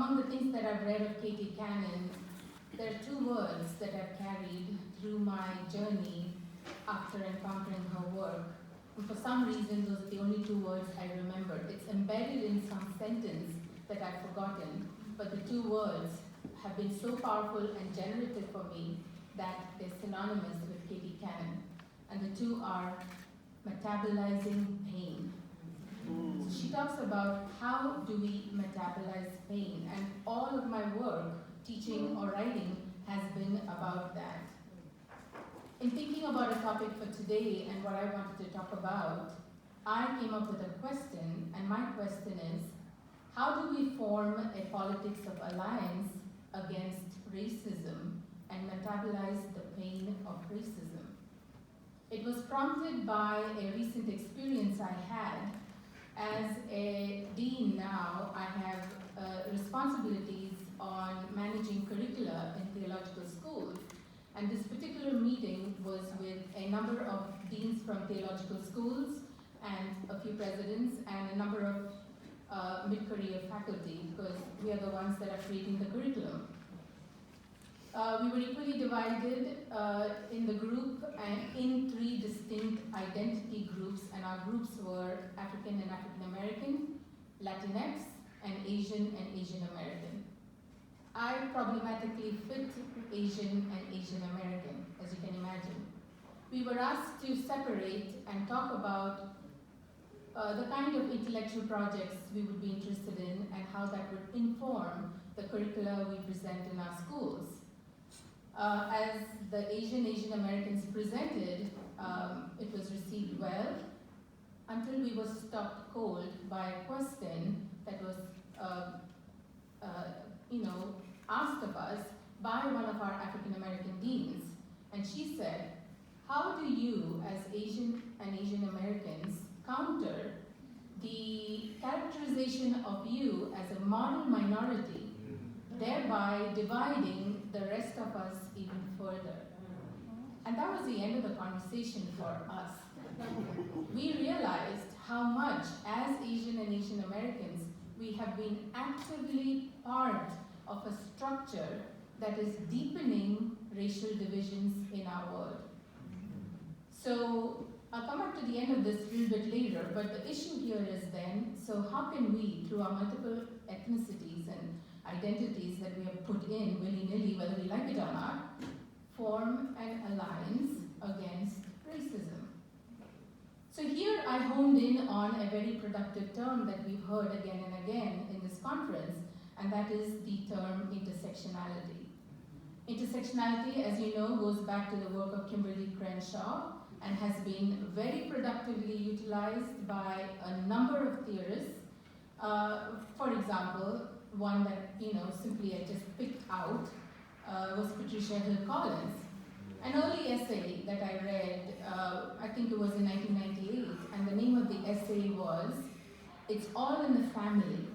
among the things that I've read of Katie Cannon, there are two words that I've carried through my journey after encountering her work. And for some reason, those are the only two words I remember. It's embedded in some sentence that I've forgotten, but the two words have been so powerful and generative for me that they're synonymous with Katie Cannon. And the two are metabolizing pain. So she talks about how do we metabolize pain, and all of my work, teaching or writing, has been about that. In thinking about a topic for today and what I wanted to talk about, I came up with a question, and my question is, how do we form a politics of alliance against racism and metabolize the pain of racism? It was prompted by a recent experience I had. As a dean now, I have responsibilities on managing curricula in theological schools. And this particular meeting was with a number of deans from theological schools and a few presidents and a number of mid-career faculty, because we are the ones that are creating the curriculum. We were equally divided in the group and in three distinct identity groups, and our groups were African and African American, Latinx, and Asian American. I problematically fit Asian and Asian American, as you can imagine. We were asked to separate and talk about the kind of intellectual projects we would be interested in and how that would inform the curricula we present in our schools. As the Asian Americans presented, it was received well, until we were stopped cold by a question that was asked of us by one of our African American deans. And she said, how do you, as Asian and Asian Americans, counter the characterization of you as a model minority, thereby dividing the rest of us even further? And that was the end of the conversation for us. We realized how much, as Asian and Asian Americans, we have been actively part of a structure that is deepening racial divisions in our world. So I'll come back to the end of this a little bit later, but the issue here is then, so how can we, through our multiple ethnicities and identities that we have put in willy-nilly, whether we like it or not, form an alliance against racism? So here I honed in on a very productive term that we've heard again and again in this conference, and that is the term intersectionality. Intersectionality, as you know, goes back to the work of Kimberly Crenshaw and has been very productively utilized by a number of theorists. For example, one that simply I just picked out was Patricia Hill Collins. An early essay that I read, I think it was in 1998, and the name of the essay was "It's All in the Family: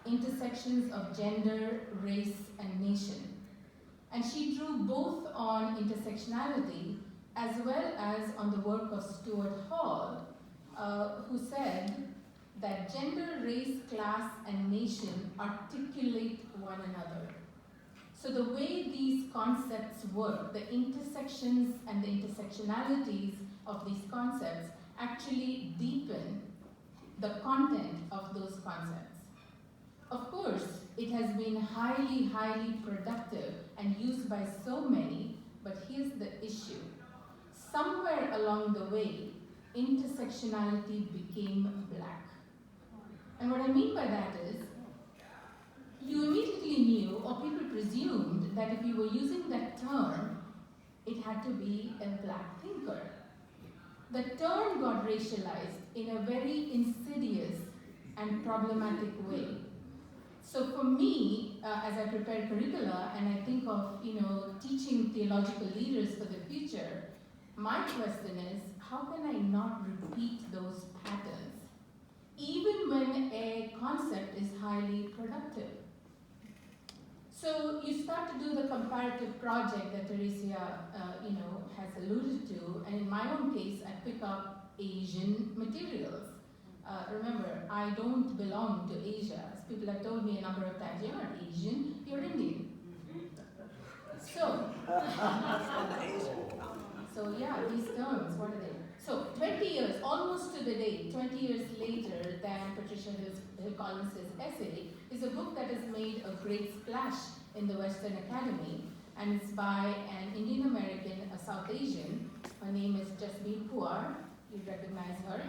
Intersections of Gender, Race, and Nation." And she drew both on intersectionality as well as on the work of Stuart Hall, who said that gender, race, class, and nation articulate one another. So the way these concepts work, the intersections and the intersectionalities of these concepts actually deepen the content of those concepts. Of course, it has been highly, highly productive and used by so many, but here's the issue. Somewhere along the way, intersectionality became black. And what I mean by that is, you immediately knew, or people presumed, that if you were using that term, it had to be a black thinker. The term got racialized in a very insidious and problematic way. So for me, as I prepare curricula and I think of teaching theological leaders for the future, my question is, how can I not repeat those patterns, even when a concept is highly productive? So you start to do the comparative project that Teresia has alluded to, and in my own case, I pick up Asian materials. remember, I don't belong to Asia. As people have told me a number of times, you're not Asian, you're Indian. So, so yeah, these terms, what are they? So 20 years, almost to the date, 20 years later than Patricia Hill Collins' essay, is a book that has made a great splash in the Western Academy, and it's by an Indian American, a South Asian. Her name is Jasbir Puar, you recognize her.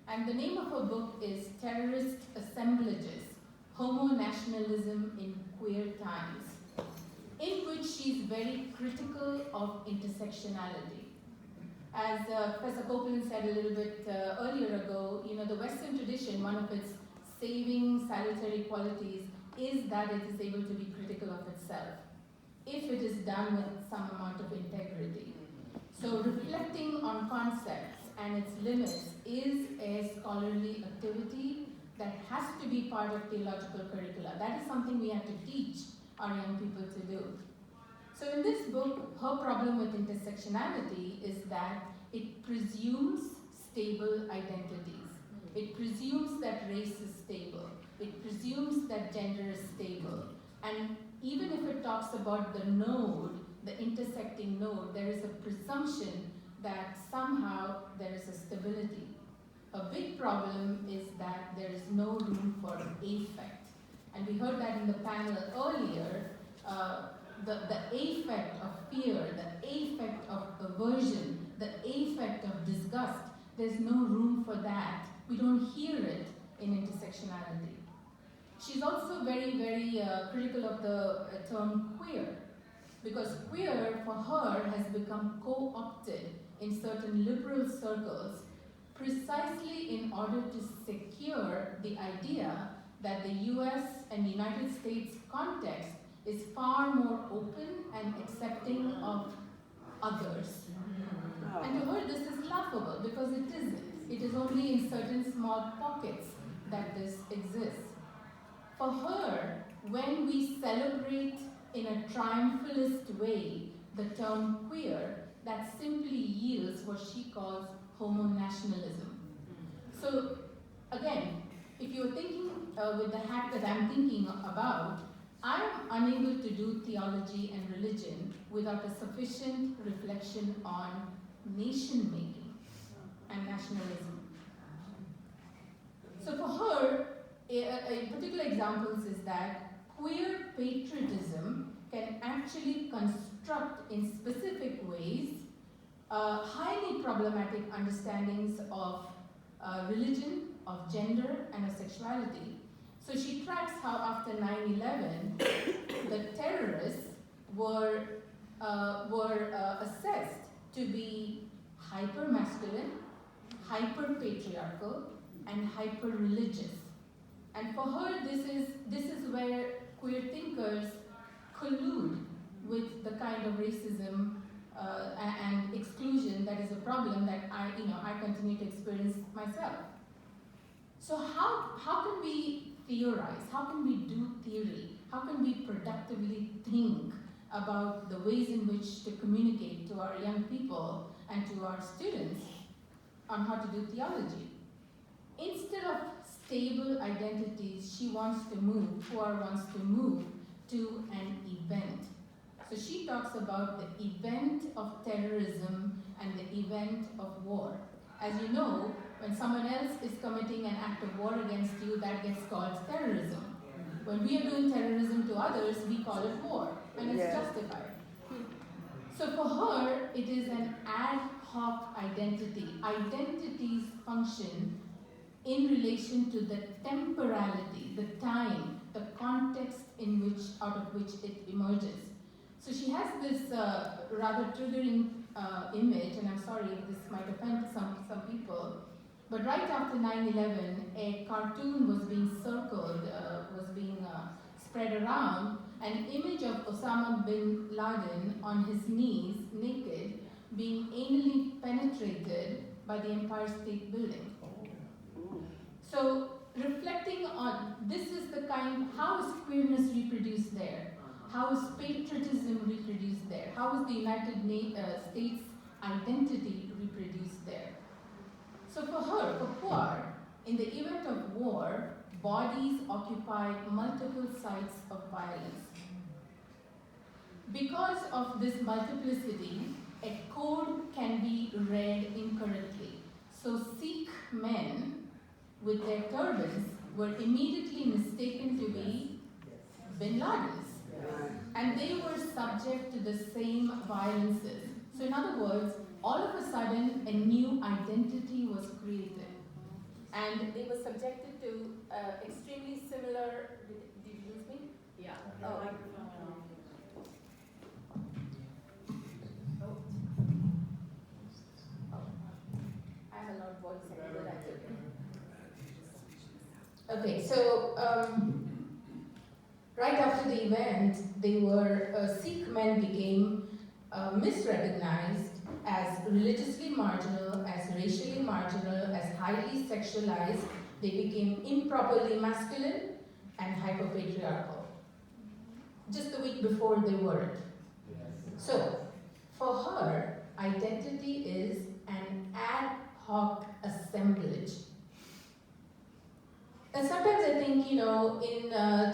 And the name of her book is Terrorist Assemblages, Homo Nationalism in Queer Times, in which she's very critical of intersectionality. As Professor Copeland said a little bit earlier ago, the Western tradition, one of its saving, salutary qualities is that it is able to be critical of itself, if it is done with some amount of integrity. So reflecting on concepts and its limits is a scholarly activity that has to be part of theological curricula. That is something we have to teach our young people to do. So in this book, her problem with intersectionality is that it presumes stable identities. It presumes that race is stable. It presumes that gender is stable. And even if it talks about the node, the intersecting node, there is a presumption that somehow there is a stability. A big problem is that there is no room for affect. And we heard that in the panel earlier, the affect of fear, the affect of aversion, the affect of disgust, there's no room for that. We don't hear it in intersectionality. She's also very, very critical of the term queer, because queer for her has become co-opted in certain liberal circles precisely in order to secure the idea that the US and United States context is far more open and accepting of others. And to her this is laughable because it isn't. It is only in certain small pockets that this exists. For her, when we celebrate in a triumphalist way the term queer, that simply yields what she calls homo nationalism. So again, if you're thinking with the hat that I'm thinking about, I am unable to do theology and religion without a sufficient reflection on nation making and nationalism. So for her, a particular examples is that queer patriotism can actually construct in specific ways highly problematic understandings of religion, of gender, and of sexuality. So she tracks how after 9/11, the terrorists were assessed to be hyper-masculine, hyper-patriarchal, and hyper-religious. And for her, this is where queer thinkers collude with the kind of racism and exclusion that is a problem that I continue to experience myself. So how can we theorize? How can we do theory? How can we productively think about the ways in which to communicate to our young people and to our students on how to do theology? Instead of stable identities, she wants to move, Puar wants to move to an event. So she talks about the event of terrorism and the event of war. As you know, when someone else is committing an act of war against you, that gets called terrorism. When we are doing terrorism to others, we call it war, and it's justified. So for her, it is an ad hoc identity. Identities function in relation to the temporality, the time, the context out of which it emerges. So she has this rather triggering image, and I'm sorry if this might offend some people, but right after 9/11, a cartoon was being circled, was being spread around, an image of Osama bin Laden on his knees, naked, being anally penetrated by the Empire State Building. So reflecting on, this is the kind, how is queerness reproduced there? How is patriotism reproduced there? How is the United States identity reproduced there? So for her, for Puar, in the event of war, bodies occupy multiple sites of violence. Because of this multiplicity, a code can be read incorrectly. So Sikh men with their turbans were immediately mistaken to be Bin Ladens. And they were subject to the same violences. So in other words, all of a sudden, a new identity was created. And they were subjected to extremely similar, did you lose me? Yeah. Oh. I have a loud voice, but that's okay. Okay, so right after the event, Sikh men became misrecognized as religiously marginal, as racially marginal, as highly sexualized. They became improperly masculine and hyperpatriarchal. Just the week before they weren't. So, for her, identity is an ad hoc assemblage. And sometimes I think, in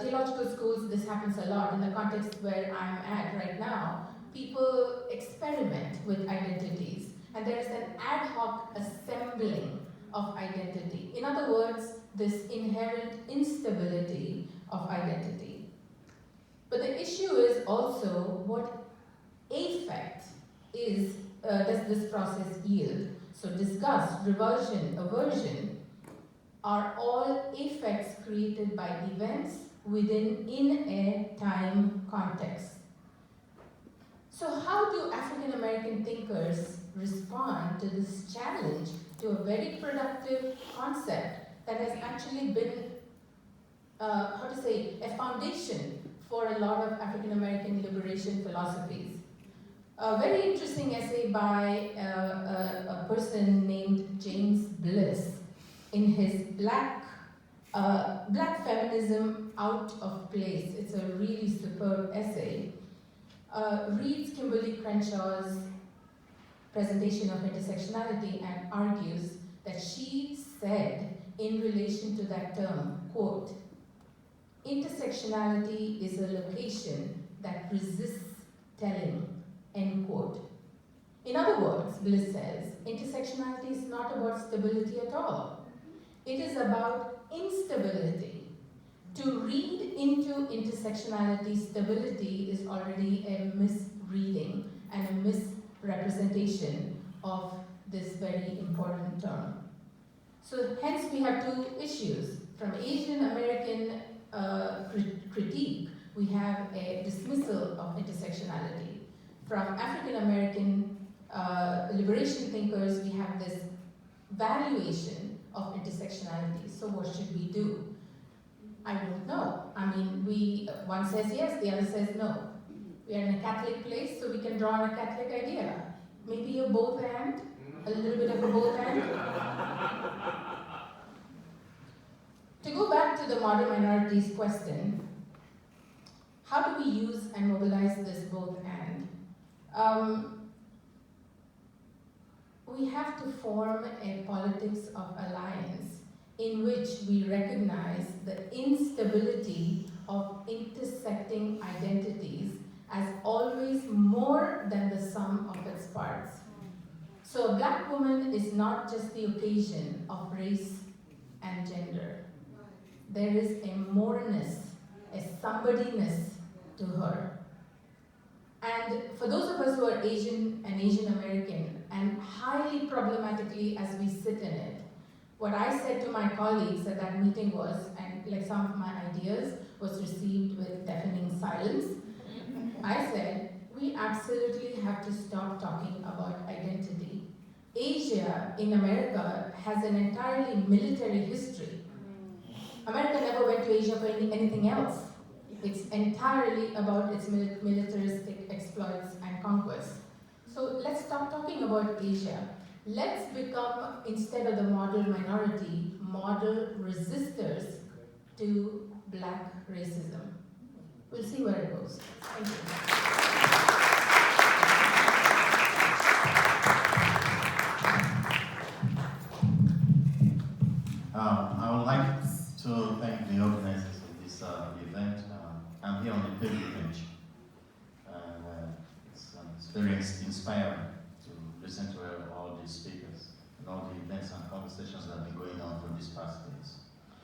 theological schools, this happens a lot. In the context where I'm at right now, people experiment with identities. And there is an ad hoc assembling of identity. In other words, this inherent instability of identity. But the issue is also what effect does this process yield? So disgust, revulsion, aversion are all effects created by events in a time context. So how do African American thinkers respond to this challenge to a very productive concept that has actually been, a foundation for a lot of African American liberation philosophies? A very interesting essay by a person named James Bliss in his Black Feminism Out of Place. It's a really superb essay. Reads Kimberly Crenshaw's presentation of intersectionality and argues that she said in relation to that term, quote, intersectionality is a location that resists telling, end quote. In other words, Bliss says, intersectionality is not about stability at all. It is about instability. To read into intersectionality stability is already a misreading and a misrepresentation of this very important term. So hence we have two issues. From Asian American critique, we have a dismissal of intersectionality. From African American liberation thinkers, we have this valuation of intersectionality. So what should we do? I don't know. I mean, one says yes, the other says no. We are in a Catholic place, so we can draw on a Catholic idea. Maybe a both and, a little bit of a both and. To go back to the modern minorities question, how do we use and mobilize this both and? We have to form a politics of alliance in which we recognize the instability of intersecting identities as always more than the sum of its parts. So a Black woman is not just the occasion of race and gender. There is a moreness, a somebodyness to her. And for those of us who are Asian and Asian American, and highly problematically as we sit in it, what I said to my colleagues at that meeting was, and like some of my ideas was received with deafening silence, I said, we absolutely have to stop talking about identity. Asia in America has an entirely military history. America never went to Asia for anything else. It's entirely about its militaristic exploits and conquests. So let's stop talking about Asia. Let's become, instead of the model minority, model resistors to Black racism. We'll see where it goes. Thank you. on the pilgrimage. It's very inspiring to listen to all these speakers and all the events and conversations that have been going on for these past days.